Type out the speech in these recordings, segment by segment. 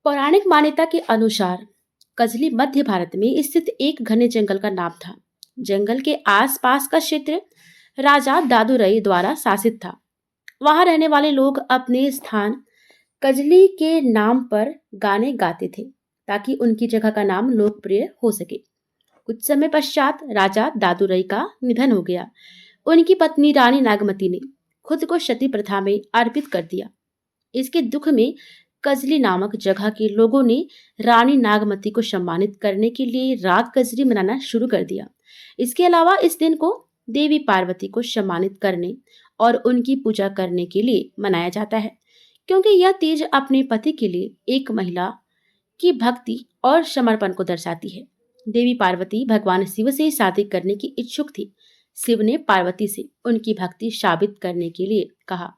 पौराणिक मान्यता के अनुसार कजली मध्य भारत में स्थित एक घने जंगल का नाम था। जंगल के आसपास का क्षेत्र राजा दादूरई द्वारा शासित था। वहां रहने वाले लोग अपने स्थान कजली के नाम पर गाने गाते थे ताकि उनकी जगह का नाम लोकप्रिय हो सके। कुछ समय पश्चात राजा दादूरई का निधन हो गया। उनकी पत्नी रानी नागमती ने खुद को सती प्रथा में अर्पित कर दिया। इसके दुख में कजली नामक जगह के लोगों ने रानी नागमती को सम्मानित करने के लिए राग कजरी मनाना शुरू कर दिया। इसके अलावा इस दिन को देवी पार्वती को सम्मानित करने और उनकी पूजा करने के लिए मनाया जाता है, क्योंकि यह तीज अपने पति के लिए एक महिला की भक्ति और समर्पण को दर्शाती है। देवी पार्वती भगवान शिव से शादी करने की इच्छुक थी। शिव ने पार्वती से उनकी भक्ति साबित करने के लिए कहा।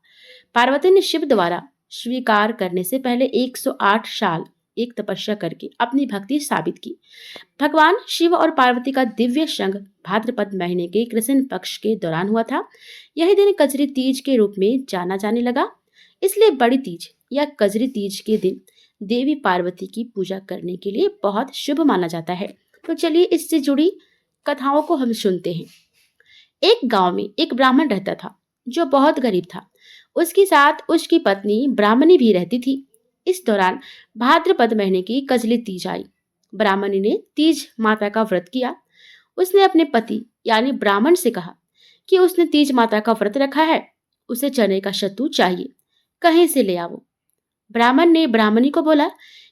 पार्वती ने शिव द्वारा स्वीकार करने से पहले 108 साल एक तपस्या करके अपनी भक्ति साबित की। भगवान शिव और पार्वती का दिव्य संग भाद्रपद महीने के कृष्ण पक्ष के दौरान हुआ था। यही दिन कजरी तीज के रूप में जाना जाने लगा। इसलिए बड़ी तीज या कजरी तीज के दिन देवी पार्वती की पूजा करने के लिए बहुत शुभ माना जाता है। तो चलिए इससे जुड़ी कथाओं को हम सुनते हैं। एक गांव में एक ब्राह्मण रहता था जो बहुत गरीब था। उसके साथ उसकी पत्नी ब्राह्मणी भी रहती थी। इस दौरान भाद्रपद महीने की कजली तीज आई। ब्राह्मणी ने तीज माता का व्रत किया। उसने अपने पति यानी ब्राह्मण से कहा कि उसने तीज माता का व्रत रखा है, उसे चने का सत्तू चाहिए, कहीं से ले आओ। ब्राह्मण ने ब्राह्मणी को बोला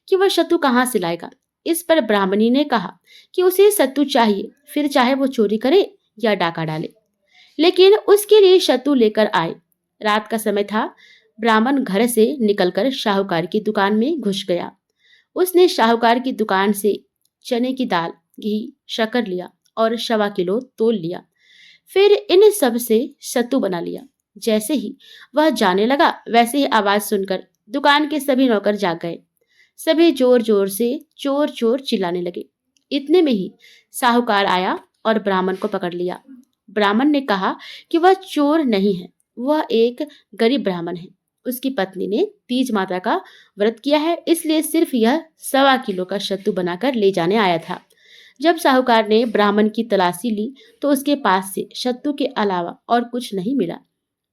कि वह सत्तू कहाँ से लाएगा। इस पर ब्राह्मणी ने कहा कि उसे सत्तू चाहिए, फिर चाहे वो चोरी करे या डाका डाले, लेकिन उसके लिए सत्तू लेकर आए। रात का समय था। ब्राह्मण घर से निकलकर शाहूकार की दुकान में घुस गया। उसने शाहूकार की दुकान से चने की दाल, घी, शक्कर लिया और 1.25 किलो तोल लिया। फिर इन सब से सत्तू बना लिया। जैसे ही वह जाने लगा, वैसे ही आवाज सुनकर दुकान के सभी नौकर जाग गए। सभी जोर जोर से चोर चोर चिल्लाने लगे। इतने में ही साहूकार आया और ब्राह्मण को पकड़ लिया। ब्राह्मण ने कहा कि वह चोर नहीं है, वह एक गरीब ब्राह्मण है। उसकी पत्नी ने तीज माता का व्रत किया है, इसलिए सिर्फ यह 1.25 किलो का सत्तू बनाकर ले जाने आया था। जब साहूकार ने ब्राह्मण की तलाशी ली तो उसके पास से सत्तू के अलावा और कुछ नहीं मिला।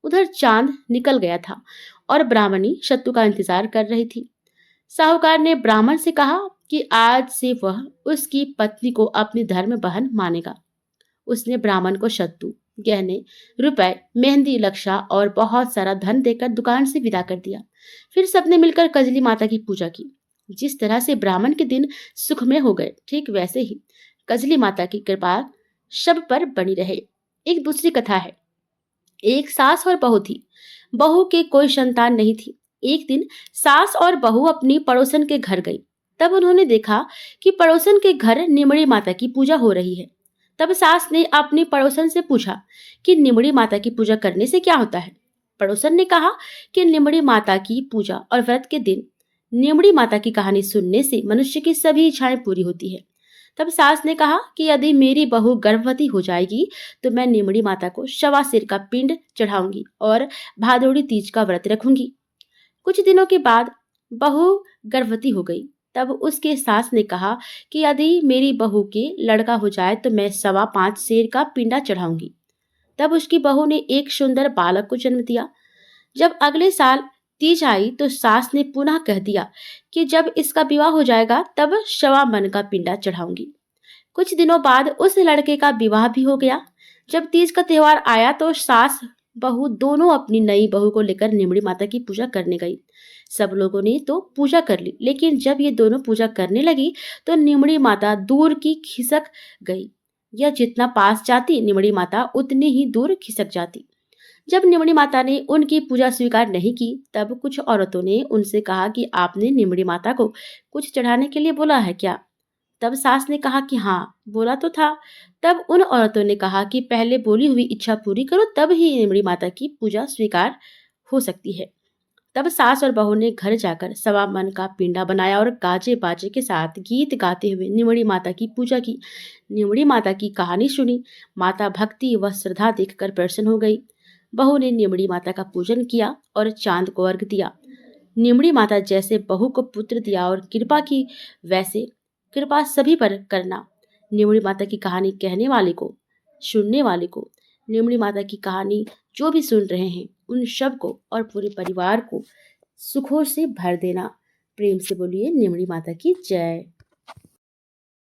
उधर चांद निकल गया था और ब्राह्मणी सत्तू का इंतजार कर रही थी। साहूकार ने ब्राह्मण से कहा कि आज से वह उसकी पत्नी को अपनी धर्म बहन मानेगा। उसने ब्राह्मण को सत्तू, गहने, रुपए, मेहंदी, लक्षा और बहुत सारा धन देकर दुकान से विदा कर दिया। फिर सबने मिलकर कजली माता की पूजा की। जिस तरह से ब्राह्मण के दिन सुखमय हो गए, ठीक वैसे ही कजली माता की कृपा सब पर बनी रहे। एक दूसरी कथा है। एक सास और बहू थी। बहू के कोई संतान नहीं थी। एक दिन सास और बहू अपनी पड़ोसन के घर गई। तब उन्होंने देखा कि पड़ोसन के घर निमड़ी माता की पूजा हो रही है। तब सास ने अपनी पड़ोसन से पूछा कि निमड़ी माता की पूजा करने से क्या होता है। पड़ोसन ने कहा कि निमड़ी माता की पूजा और व्रत के दिन निमड़ी माता की कहानी सुनने से मनुष्य की सभी इच्छाएं पूरी होती है। तब सास ने कहा कि यदि मेरी बहू गर्भवती हो जाएगी तो मैं निमड़ी माता को 1.25 सिर का पिंड चढ़ाऊंगी और भादोड़ी तीज का व्रत रखूंगी। कुछ दिनों के बाद बहू गर्भवती हो गई। तब उसके सास ने कहा कि यदि मेरी बहू के लड़का हो जाए तो मैं 5.25 सेर का पिंडा चढ़ाऊंगी। तब उसकी बहू ने एक सुंदर बालक को जन्म दिया। जब अगले साल तीज आई तो सास ने पुनः कह दिया कि जब इसका विवाह हो जाएगा तब 1.25 मन का पिंडा चढ़ाऊंगी। कुछ दिनों बाद उस लड़के का विवाह भी हो गया। जब तीज का त्योहार आया तो सास बहू दोनों अपनी नई बहू को लेकर निमड़ी माता की पूजा करने गई। सब लोगों ने तो पूजा कर ली, लेकिन जब ये दोनों पूजा करने लगी तो निमड़ी माता दूर की खिसक गई। यह जितना पास जाती निमड़ी माता उतनी ही दूर खिसक जाती। जब निमड़ी माता ने उनकी पूजा स्वीकार नहीं की तब कुछ औरतों ने उनसे कहा कि आपने निमड़ी माता को कुछ चढ़ाने के लिए बोला है क्या। तब सास ने कहा कि हाँ, बोला तो था। तब उन औरतों ने कहा कि पहले बोली हुई इच्छा पूरी करो, तब ही निमड़ी माता की पूजा स्वीकार हो सकती है। तब सास और बहू ने घर जाकर 1.25 मन का पिंडा बनाया और गाजे बाजे के साथ गीत गाते हुए निमड़ी माता की पूजा की। निमड़ी माता की कहानी सुनी। माता भक्ति व श्रद्धा देखकर प्रसन्न हो गई। बहू ने निमड़ी माता का पूजन किया और चांद को अर्घ दिया। निमड़ी माता जैसे बहू को पुत्र दिया और कृपा की, वैसे कृपा सभी पर करना। निमड़ी माता की कहानी कहने वाले को, सुनने वाले को, निमड़ी माता की कहानी जो भी सुन रहे हैं उन सब को और पूरे परिवार को सुखों से भर देना। प्रेम से बोलिए निमड़ी माता की जय।